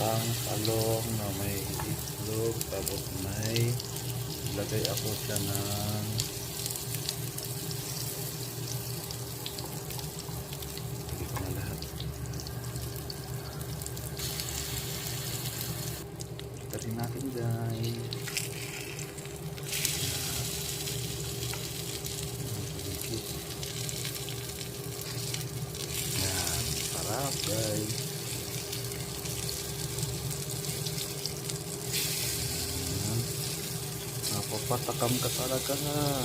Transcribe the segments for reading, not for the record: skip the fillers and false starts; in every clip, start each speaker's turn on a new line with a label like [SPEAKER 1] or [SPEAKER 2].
[SPEAKER 1] tortang talong na may itlog, tapos may lagay ako siya ng hindi ko na lahat. Ikatin natin guys. Yan, sarap guys. Napapatakam ka talaga na.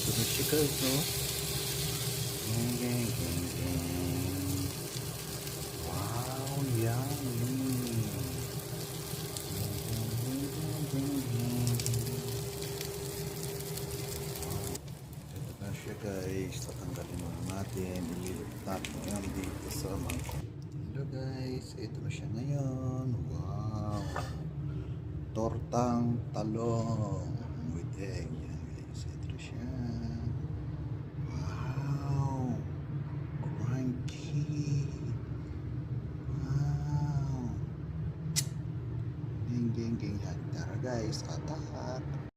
[SPEAKER 1] Sunod siya guys, no? Geng, geng, geng, geng. Wow, yummy. Ito na siya guys. Tatanggalin mo natin. Ililip natin yan dito sa mangkok. Hello guys. Ito na siya ngayon. Wow. Tortang talong with egg. Yan guys. Ito na siya. Wow. Crunchy. Wow. Geng, geng, geng. Tara guys. Ata.